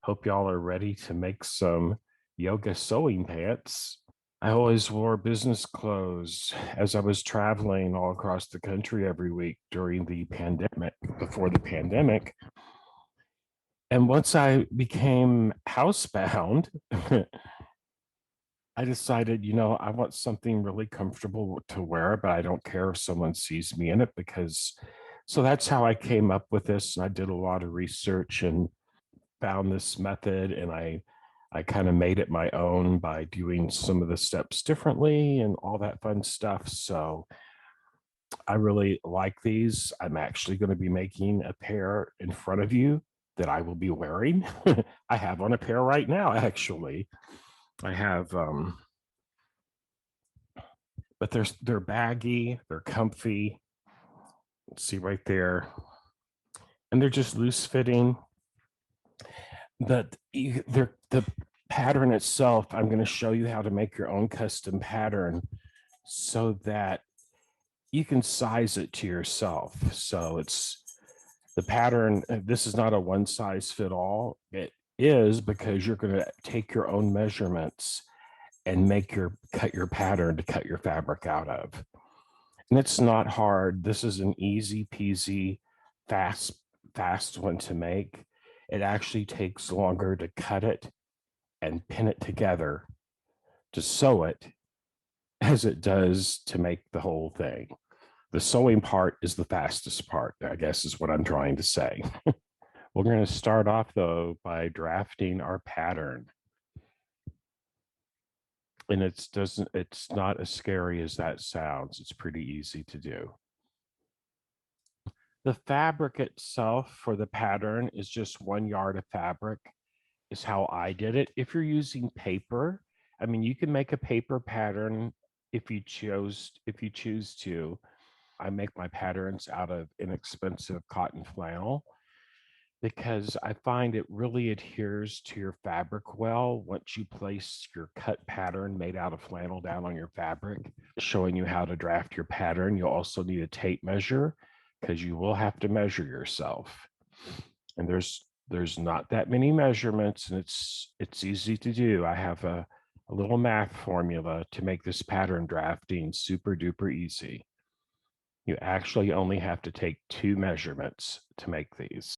Hope y'all are ready to make some yoga sewing pants. I always wore business clothes as I was traveling all across the country every week during the pandemic, before the pandemic. And once I became housebound, I decided, I want something really comfortable to wear, but I don't care if someone sees me in it so that's how I came up with this. And I did a lot of research and found this method, and I kind of made it my own by doing some of the steps differently and all that fun stuff. So I really like these. I'm actually going to be making a pair in front of you that I will be wearing. I have on a pair right now, actually. I have but they're baggy, they're comfy. Let's see right there. And they're just loose fitting. The pattern itself, I'm going to show you how to make your own custom pattern so that you can size it to yourself. So it's the pattern. This is not a one size fit all. It is because you're going to take your own measurements and cut your pattern to cut your fabric out of. And it's not hard. This is an easy peasy, fast one to make. It actually takes longer to cut it and pin it together to sew it as it does to make the whole thing. The sewing part is the fastest part, I guess is what I'm trying to say. We're going to start off though by drafting our pattern. And it's not as scary as that sounds. It's pretty easy to do. The fabric itself for the pattern is just 1 yard of fabric, is how I did it. If you're using paper, I mean, you can make a paper pattern if you choose to. I make my patterns out of inexpensive cotton flannel because I find it really adheres to your fabric well once you place your cut pattern made out of flannel down on your fabric. Showing you how to draft your pattern, you'll also need a tape measure because you will have to measure yourself. And there's not that many measurements, and it's easy to do. I have a little math formula to make this pattern drafting super duper easy. You actually only have to take 2 measurements to make these.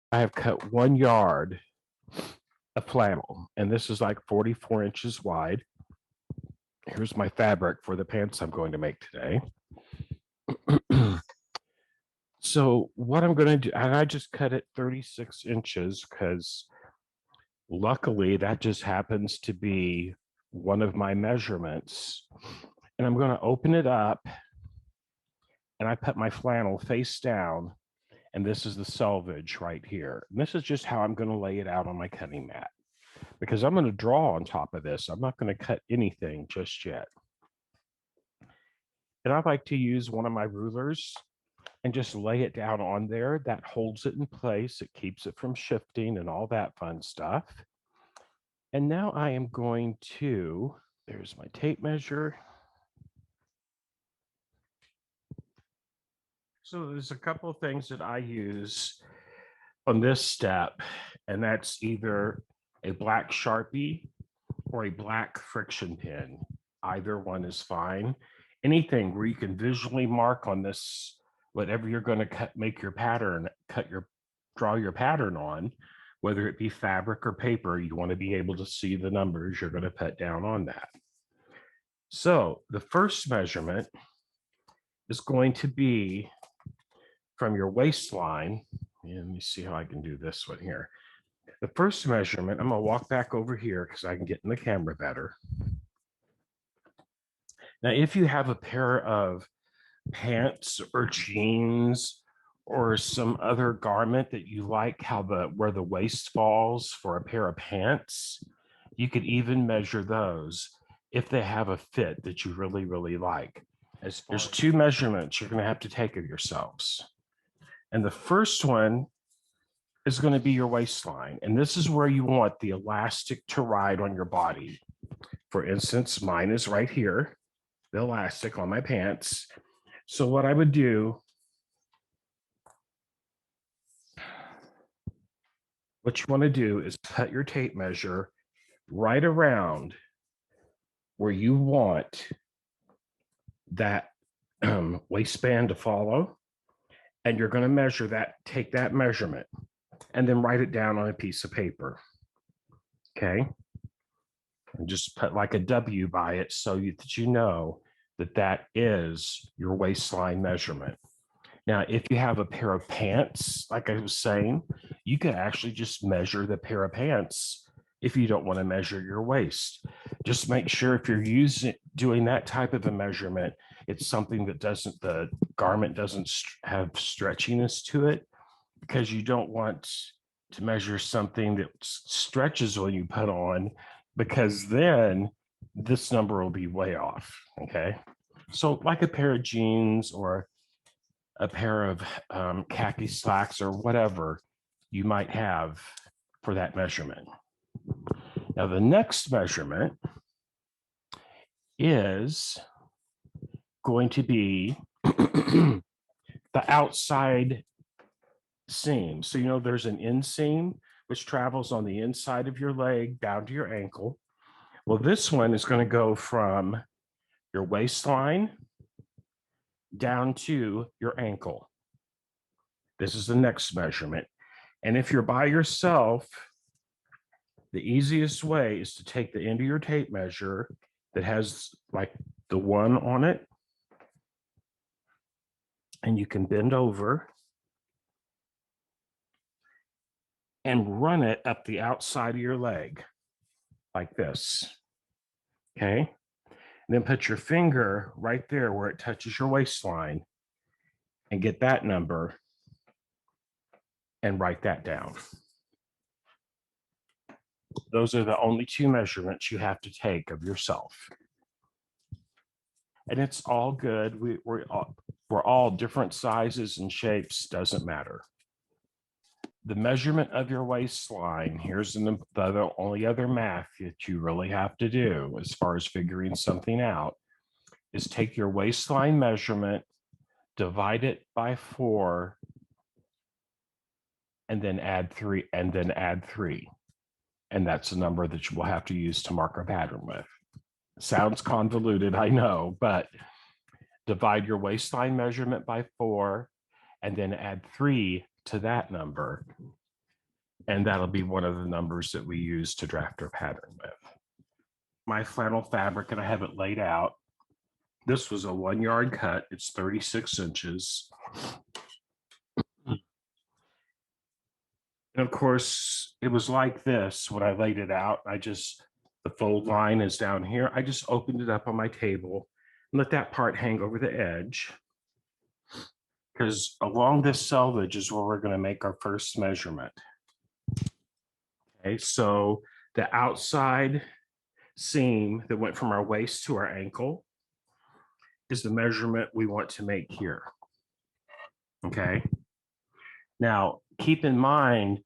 I have cut 1 yard of flannel, and this is like 44 inches wide. Here's my fabric for the pants I'm going to make today. So what I'm going to do, and I just cut it 36 inches because luckily that just happens to be one of my measurements. And I'm going to open it up, and I put my flannel face down, and this is the selvage right here. And this is just how I'm going to lay it out on my cutting mat, because I'm going to draw on top of this. I'm not going to cut anything just yet. And I like to use one of my rulers and just lay it down on there. That holds it in place. It keeps it from shifting and all that fun stuff. And now I am going to, there's my tape measure. So there's a couple of things that I use on this step, and that's either a black Sharpie or a black friction pin. Either one is fine. Anything where you can visually mark on this, whatever you're going to make your pattern, draw your pattern on, whether it be fabric or paper, you want to be able to see the numbers you're going to put down on that. So the first measurement is going to be from your waistline. Let me see how I can do this one here. The first measurement, I'm going to walk back over here because I can get in the camera better. Now, if you have a pair of pants or jeans or some other garment that you like where the waist falls for a pair of pants, you could even measure those if they have a fit that you really, really like. There's 2 measurements you're going to have to take of yourselves. And the first one is going to be your waistline. And this is where you want the elastic to ride on your body. For instance, mine is right here. the elastic on my pants. So what I would do, what you want to do is cut your tape measure right around where you want that waistband to follow. And you're going to measure that, take that measurement, and then write it down on a piece of paper. Okay. And just put like a W by it so that you know that that is your waistline measurement. Now, if you have a pair of pants, like I was saying, you could actually just measure the pair of pants if you don't want to measure your waist. Just make sure if you're doing that type of a measurement, it's something that the garment doesn't have stretchiness to it, because you don't want to measure something that stretches when you put on, because then this number will be way off. Okay. So like a pair of jeans or a pair of khaki slacks or whatever you might have for that measurement. Now, the next measurement is going to be the outside seam. So, you know, there's an inseam which travels on the inside of your leg down to your ankle. Well, this one is going to go from your waistline down to your ankle. This is the next measurement. And if you're by yourself, the easiest way is to take the end of your tape measure that has like the 1 on it, and you can bend over and run it up the outside of your leg like this. Okay. And then put your finger right there where it touches your waistline and get that number and write that down. Those are the only 2 measurements you have to take of yourself. And it's all good. We're all different sizes and shapes, doesn't matter. The measurement of your waistline, here's the only other math that you really have to do as far as figuring something out, is take your waistline measurement, divide it by 4, and then add 3, and then add 3. And that's the number that you will have to use to mark a pattern with. Sounds convoluted, I know, but divide your waistline measurement by 4 and then add 3 to that number. And that'll be one of the numbers that we use to draft our pattern with. My flannel fabric, and I have it laid out. This was a 1 yard cut. It's 36 inches. And of course, it was like this when I laid it out. The fold line is down here. I just opened it up on my table and let that part hang over the edge, because along this selvage is where we're going to make our first measurement. Okay, so the outside seam that went from our waist to our ankle is the measurement we want to make here. Okay. Now, keep in mind,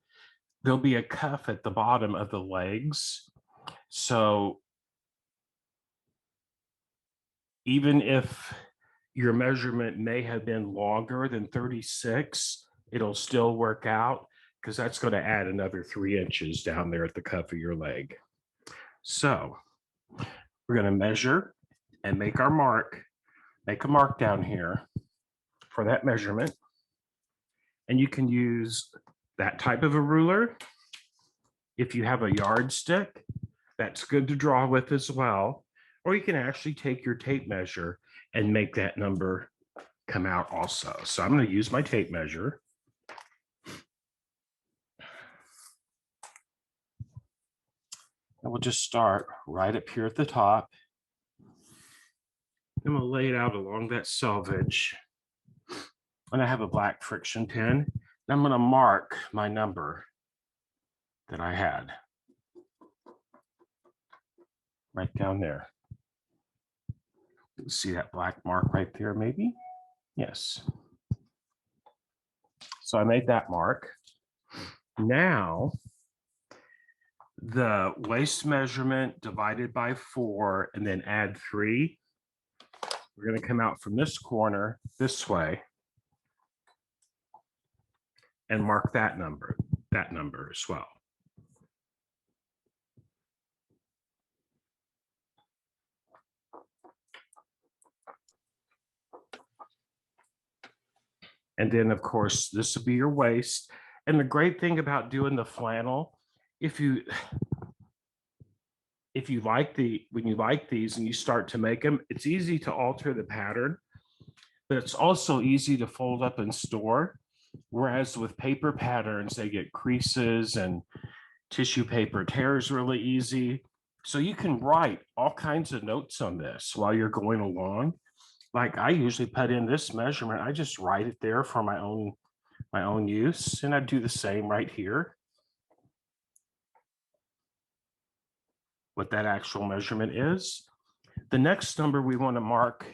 there'll be a cuff at the bottom of the legs. So even if your measurement may have been longer than 36, it'll still work out, because that's going to add another 3 inches down there at the cuff of your leg. So we're going to measure and make our mark, make a mark down here for that measurement. And you can use that type of a ruler. If you have a yardstick, that's good to draw with as well. Or you can actually take your tape measure and make that number come out also. So I'm going to use my tape measure. And we'll just start right up here at the top. I'm going to lay it out along that selvage. And I have a black friction pen. And I'm going to mark my number that I had right down there. See that black mark right there, maybe? Yes. So I made that mark. Now, the waist measurement divided by 4 and then add 3 We're going to come out from this corner this way and mark that number as well. And then, of course, this will be your waist. And the great thing about doing the flannel, if you like when you like these and you start to make them, it's easy to alter the pattern, but it's also easy to fold up and store. Whereas with paper patterns, they get creases and tissue paper tears really easy. So you can write all kinds of notes on this while you're going along. Like I usually put in this measurement, I just write it there for my own use. And I do the same right here. What that actual measurement is. The next number we want to mark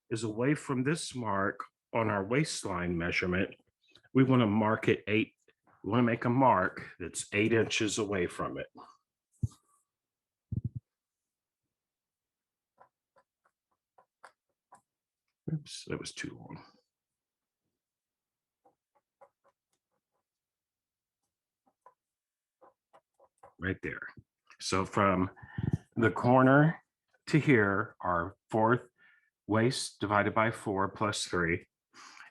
is away from this mark on our waistline measurement. We want to mark it 8. We want to make a mark that's 8 inches away from it. Oops, that was too long. Right there. So from the corner to here, our fourth waist divided by 4 plus 3.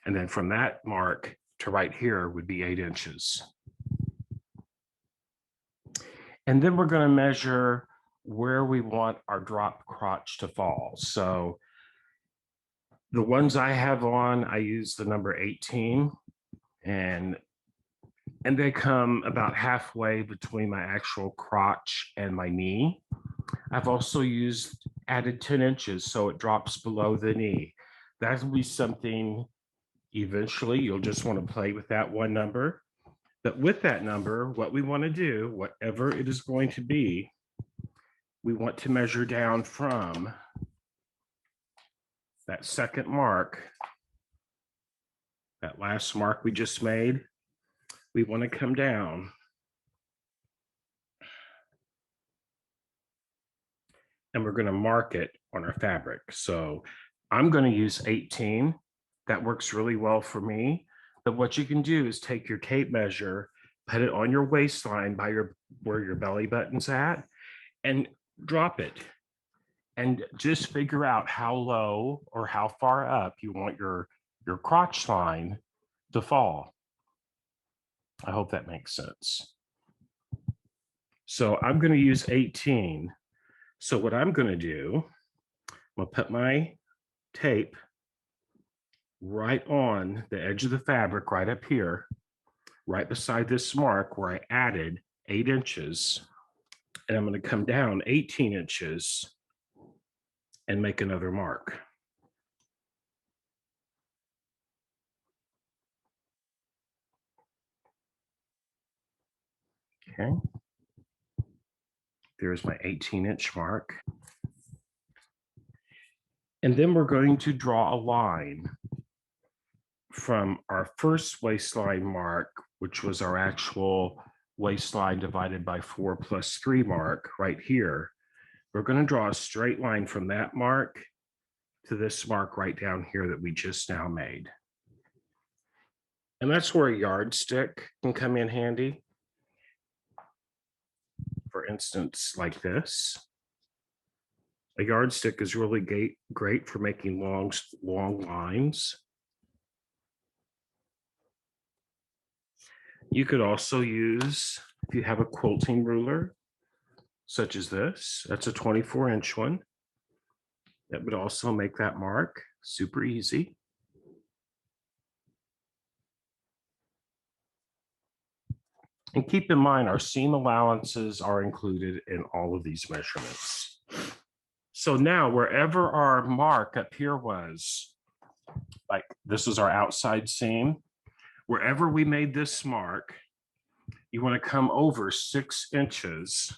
And then from that mark to right here would be 8 inches. And then we're going to measure where we want our drop crotch to fall. So the ones I have on, I use the number 18, and they come about halfway between my actual crotch and my knee. I've also added 10 inches so it drops below the knee. That will be something eventually you'll just want to play with that one number. But with that number, what we want to do, whatever it is going to be, we want to measure down from that second mark, that last mark we just made. We want to come down and we're going to mark it on our fabric. So I'm going to use 18. That works really well for me. But what you can do is take your tape measure, put it on your waistline by where your belly button's at, and drop it. And just figure out how low or how far up you want your crotch line to fall. I hope that makes sense. So I'm going to use 18. So what I'm going to do, I'm going to put my tape right on the edge of the fabric, right up here, right beside this mark where I added 8 inches. And I'm going to come down 18 inches and make another mark. Okay. There's my 18-inch mark. And then we're going to draw a line from our first waistline mark, which was our actual waistline divided by 4 plus 3 mark right here. We're going to draw a straight line from that mark to this mark right down here that we just now made. And that's where a yardstick can come in handy. For instance, like this. A yardstick is really great for making long lines. You could also use, if you have a quilting ruler, such as this, that's a 24-inch one. That would also make that mark super easy. And keep in mind, our seam allowances are included in all of these measurements. So now wherever our mark up here was, like this is our outside seam, wherever we made this mark, you want to come over 6 inches.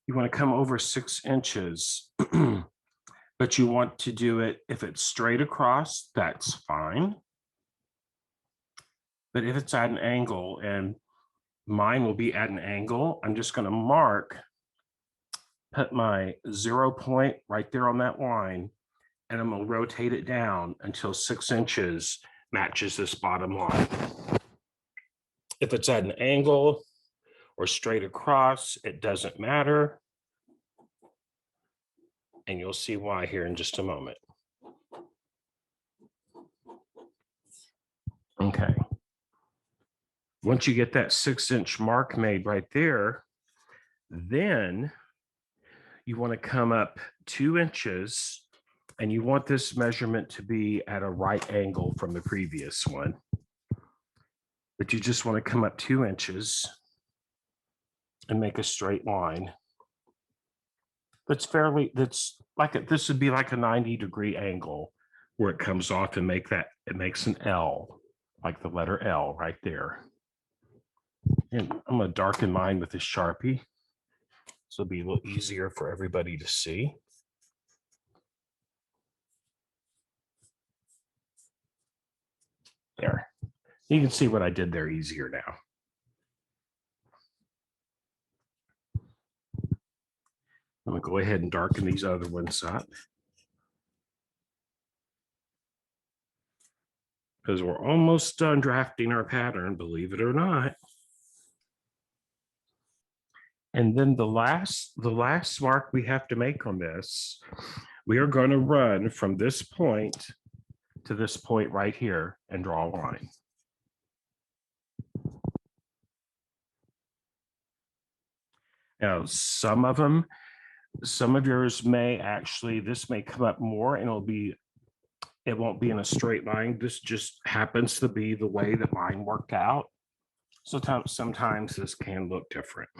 You want to come over 6 inches, but you want to do it, if it's straight across, that's fine. But if it's at an angle, and mine will be at an angle, I'm just going to mark, put my 0 point right there on that line, and I'm going to rotate it down until 6 inches matches this bottom line. If it's at an angle or straight across, it doesn't matter. And you'll see why here in just a moment. Okay. Once you get that 6-inch mark made right there, then you want to come up 2 inches, and you want this measurement to be at a right angle from the previous one. But you just want to come up 2 inches and make a straight line. This would be like a 90-degree angle where it comes off and it makes an L, like the letter L right there. And I'm going to darken mine with this Sharpie, so it'll be a little easier for everybody to see. There. You can see what I did there easier now. I'm going to go ahead and darken these other ones up, because we're almost done drafting our pattern, believe it or not. And then the last mark we have to make on this, we are going to run from this point to this point right here and draw a line. Now, some of yours may actually, this may come up more and it won't be in a straight line. This just happens to be the way that mine worked out. So sometimes this can look different.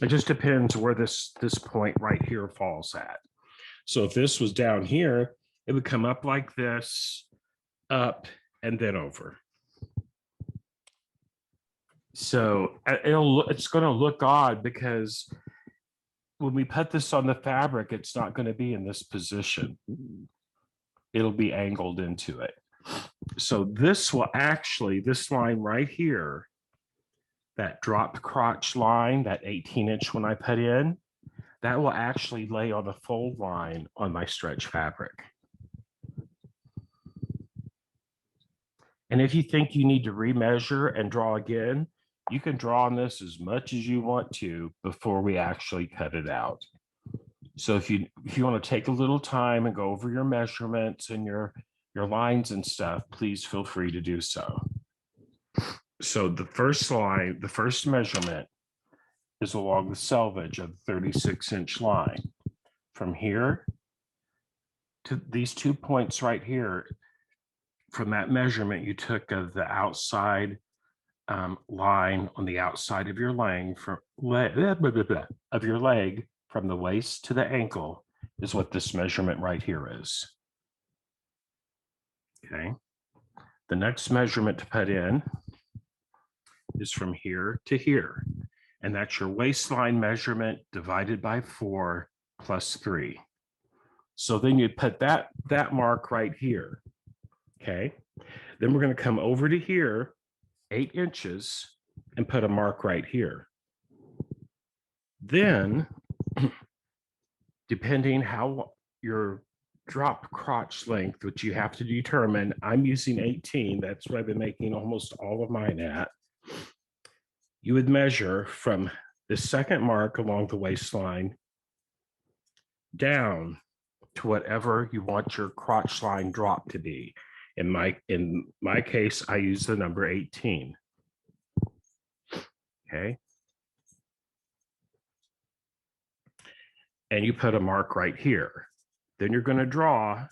It just depends where this point right here falls at. So if this was down here, it would come up like this, up, and then over. So it's going to look odd because when we put this on the fabric, it's not going to be in this position. It'll be angled into it. So this line right here, that dropped crotch line, that 18-inch one I put in, that will actually lay on the fold line on my stretch fabric. And if you think you need to remeasure and draw again, you can draw on this as much as you want to before we actually cut it out. So if you want to take a little time and go over your measurements and your lines and stuff, please feel free to do so. So the first measurement is along the selvage of the 36-inch line. From here to these 2 points right here, from that measurement you took of the outside line on the outside of your leg, from the waist to the ankle, is what this measurement right here is. Okay. The next measurement to put in is from here to here, and that's your waistline measurement divided by 4 plus 3. So then you'd put that mark right here. Okay. Then we're going to come over to here, 8 inches, and put a mark right here. Then, depending how your drop crotch length, which you have to determine, I'm using 18. That's what I've been making almost all of mine at. You would measure from the second mark along the waistline down to whatever you want your crotch line drop to be. In my case, I use the number 18. Okay. And you put a mark right here. Then you're going to draw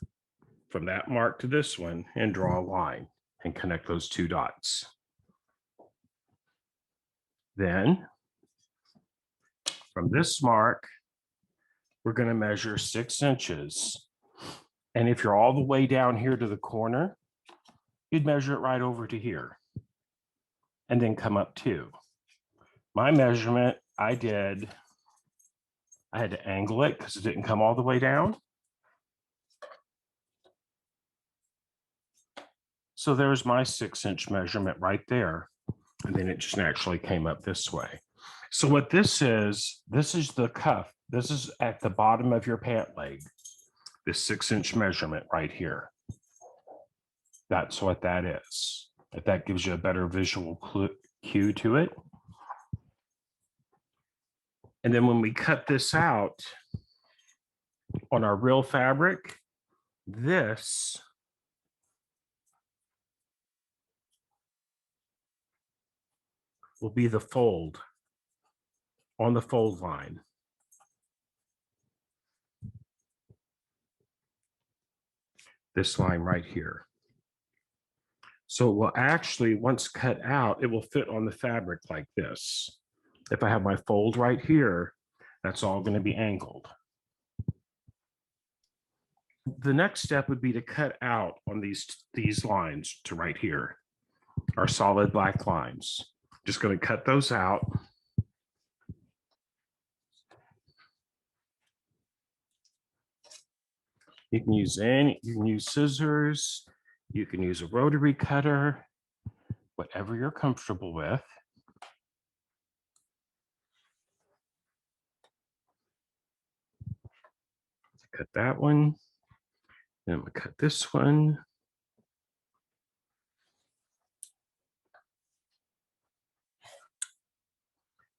from that mark to this one and draw a line and connect those 2 dots. Then from this mark, we're going to measure 6 inches. And if you're all the way down here to the corner, you'd measure it right over to here and then come up 2. My measurement, I had to angle it because it didn't come all the way down. So there's my 6-inch measurement right there. And then it just naturally came up this way. So what this is the cuff. This is at the bottom of your pant leg, this 6-inch measurement right here. That's what that is. If that gives you a better visual cue to it. And then when we cut this out on our real fabric, this will be the fold on the fold line. This line right here. So it will actually, once cut out, it will fit on the fabric like this. If I have my fold right here, that's all going to be angled. The next step would be to cut out on these lines to right here, our solid black lines. Just going to cut those out. You can use scissors, you can use a rotary cutter, whatever you're comfortable with. Cut that one. Then I'm going to cut this one.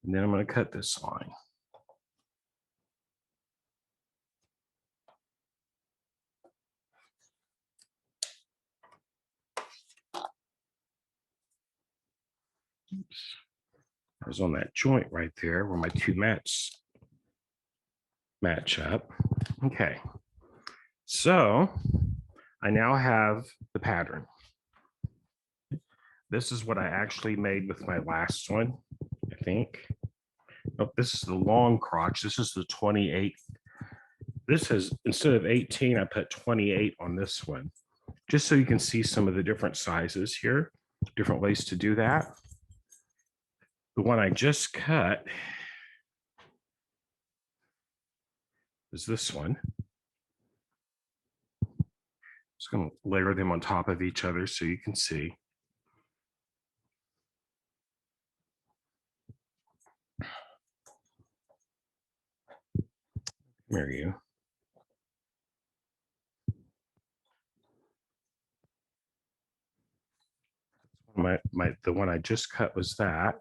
And then I'm going to cut this line. Oops. I was on that joint right there where my two mats match up. Okay. So I now have the pattern. This is what I actually made with my last one, I think. Oh, this is the long crotch. This is the 28. This is, instead of 18, I put 28 on this one, just so you can see some of the different sizes here, different ways to do that. The one I just cut is this one. Just going to layer them on top of each other so you can see. There you go. The one I just cut was that.